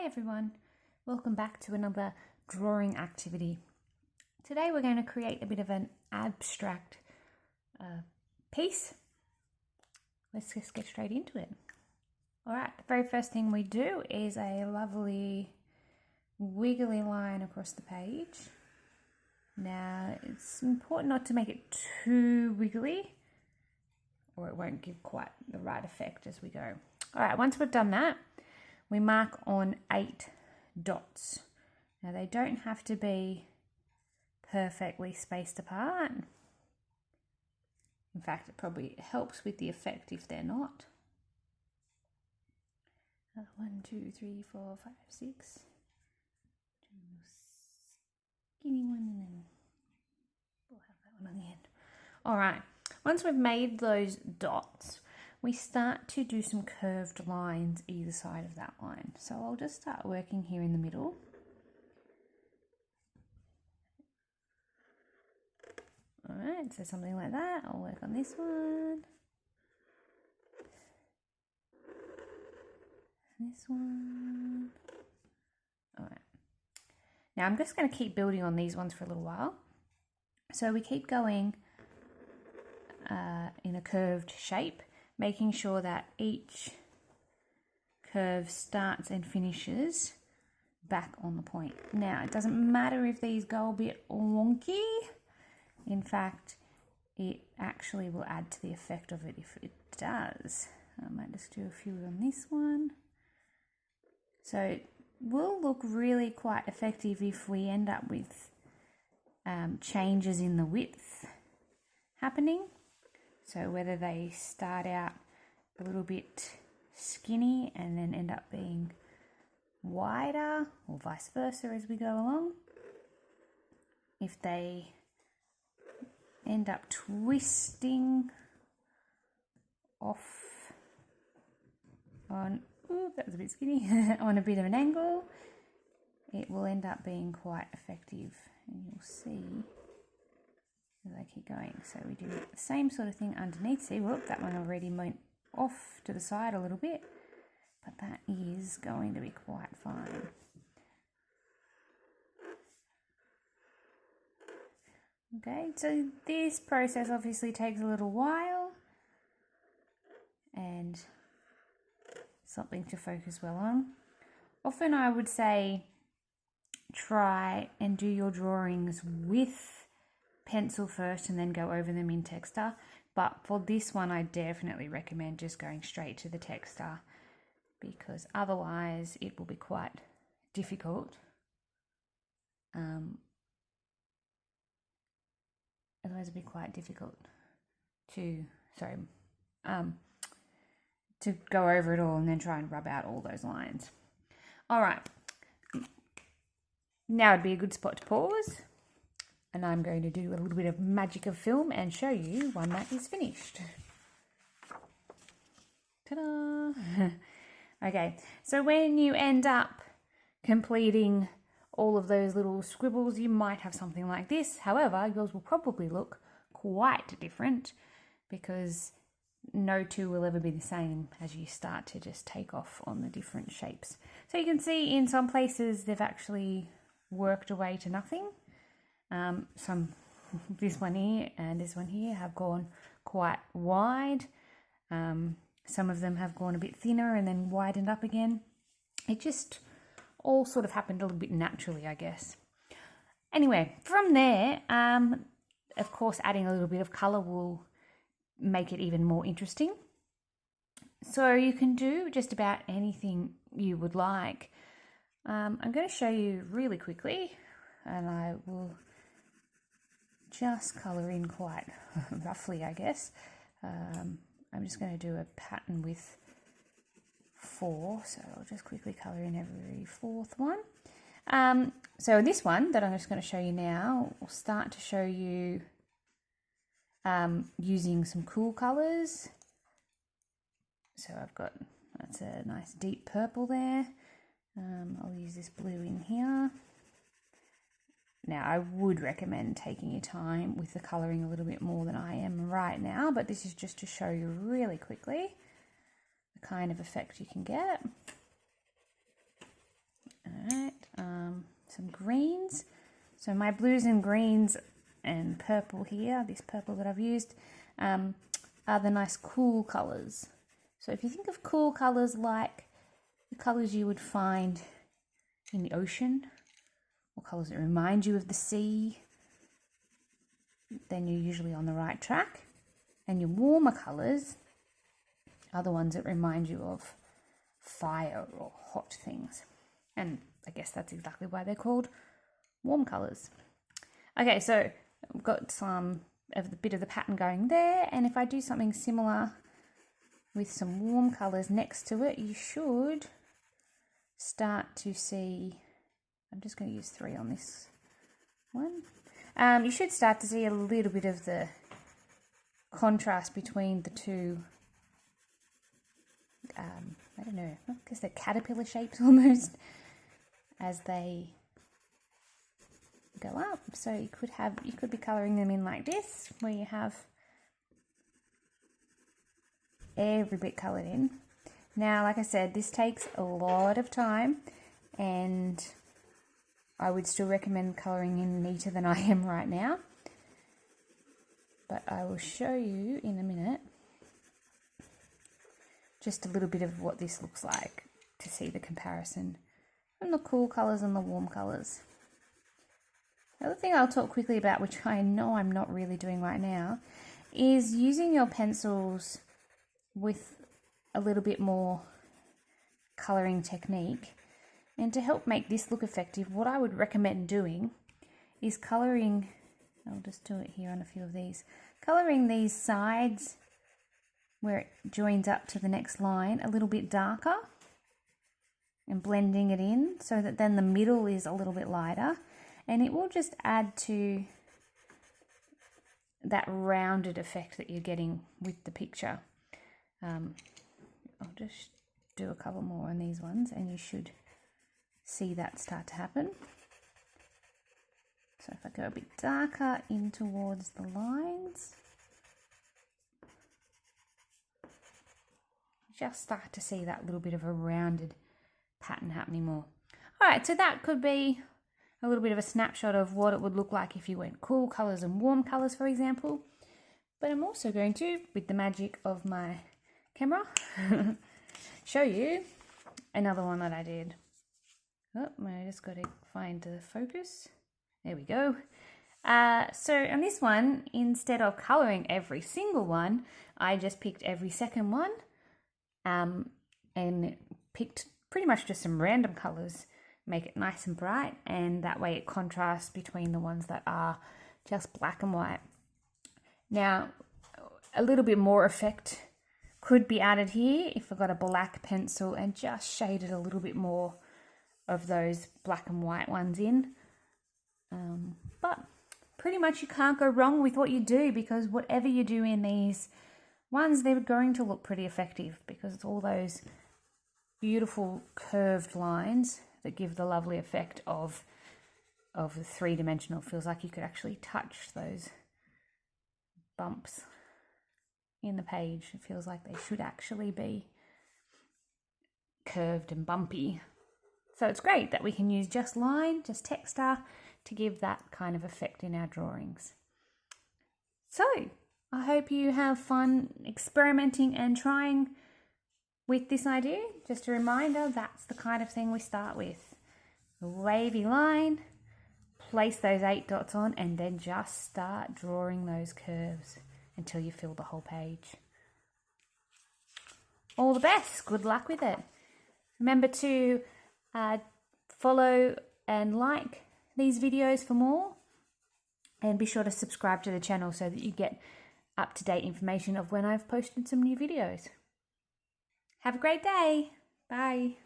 Hi everyone, welcome back to another drawing activity. Today we're going to create a bit of an abstract piece. Let's just get straight into it. Alright, the very first thing we do is a lovely wiggly line across the page. Now it's important not to make it too wiggly or it won't give quite the right effect as we go. Alright, once we've done that, we mark on 8 dots. Now they don't have to be perfectly spaced apart. In fact, it probably helps with the effect if they're not. 1, 2, 3, 4, 5, 6. Skinny one, and then we'll have that one on the end. Alright, once we've made those dots, we start to do some curved lines either side of that line. So I'll just start working here in the middle. Alright, so something like that. I'll work on this one. This one. Alright. Now I'm just going to keep building on these ones for a little while. So we keep going in a curved shape, making sure that each curve starts and finishes back on the point. Now, it doesn't matter if these go a bit wonky. In fact, it actually will add to the effect of it if it does. I might just do a few on this one. So it will look really quite effective if we end up with changes in the width happening. So whether they start out a little bit skinny and then end up being wider or vice versa as we go along. If they end up twisting off on, ooh, that was a bit skinny, on a bit of an angle, it will end up being quite effective. And you'll see as I keep going. So we do the same sort of thing underneath. See, whoop, that one already went off to the side a little bit, but that is going to be quite fine. Okay, so this process obviously takes a little while and something to focus well on. Often I would say try and do your drawings with pencil first and then go over them in Texta, but for this one I definitely recommend just going straight to the Texta because otherwise it will be quite difficult. To go over it all and then try and rub out all those lines. All right, now would be a good spot to pause. And I'm going to do a little bit of magic of film and show you one that is finished. Ta-da! Okay, so when you end up completing all of those little scribbles, you might have something like this. However, yours will probably look quite different because no two will ever be the same as you start to just take off on the different shapes. So you can see in some places they've actually worked away to nothing. This one here and this one here have gone quite wide. Some of them have gone a bit thinner and then widened up again. It just all sort of happened a little bit naturally, I guess. Anyway, from there, of course, adding a little bit of colour will make it even more interesting. So you can do just about anything you would like. I'm going to show you really quickly, and I will just colour in quite roughly, I guess. I'm just going to do a pattern with 4, so I'll just quickly colour in every 4th one. So this one that I'm just going to show you now will start to show you using some cool colours. So I've got, that's a nice deep purple there. I'll use this blue in here. Now, I would recommend taking your time with the colouring a little bit more than I am right now, but this is just to show you really quickly the kind of effect you can get. some greens. So my blues and greens and purple here, this purple that I've used, are the nice cool colours. So if you think of cool colours like the colours you would find in the ocean, or colours that remind you of the sea, then you're usually on the right track. And your warmer colours are the ones that remind you of fire or hot things. And I guess that's exactly why they're called warm colours. Okay, so I've got some of the bit of the pattern going there, and if I do something similar with some warm colours next to it, you should start to see, I'm just going to use 3 on this one. You should start to see a little bit of the contrast between the two, I don't know, I guess they're caterpillar shapes almost, as they go up. So you could be colouring them in like this, where you have every bit coloured in. Now, like I said, this takes a lot of time, and I would still recommend colouring in neater than I am right now. But I will show you in a minute just a little bit of what this looks like to see the comparison from the cool colours and the warm colours. The other thing I'll talk quickly about, which I know I'm not really doing right now, is using your pencils with a little bit more colouring technique. And to help make this look effective, what I would recommend doing is colouring, I'll just do it here on a few of these, colouring these sides where it joins up to the next line a little bit darker and blending it in so that then the middle is a little bit lighter, and it will just add to that rounded effect that you're getting with the picture. I'll just do a couple more on these ones and you should see that start to happen. So if I go a bit darker in towards the lines, just start to see that little bit of a rounded pattern happening more. All right, so that could be a little bit of a snapshot of what it would look like if you went cool colours and warm colours, for example. But I'm also going to, with the magic of my camera, show you another one that I did. Oh, I just got to find the focus. There we go. So on this one, instead of colouring every single one, I just picked every second one and picked pretty much just some random colours, make it nice and bright, and that way it contrasts between the ones that are just black and white. Now, a little bit more effect could be added here if I got a black pencil and just shaded a little bit more of those black and white ones in. But pretty much you can't go wrong with what you do, because whatever you do in these ones, they're going to look pretty effective, because it's all those beautiful curved lines that give the lovely effect of the three-dimensional. Feels like you could actually touch those bumps in the page. It feels like they should actually be curved and bumpy. So it's great that we can use just line, just texture to give that kind of effect in our drawings. So I hope you have fun experimenting and trying with this idea. Just a reminder, that's the kind of thing we start with. A wavy line, place those 8 dots on, and then just start drawing those curves until you fill the whole page. All the best. Good luck with it. Remember to follow and like these videos for more, and be sure to subscribe to the channel so that you get up-to-date information of when I've posted some new videos. Have a great day. Bye.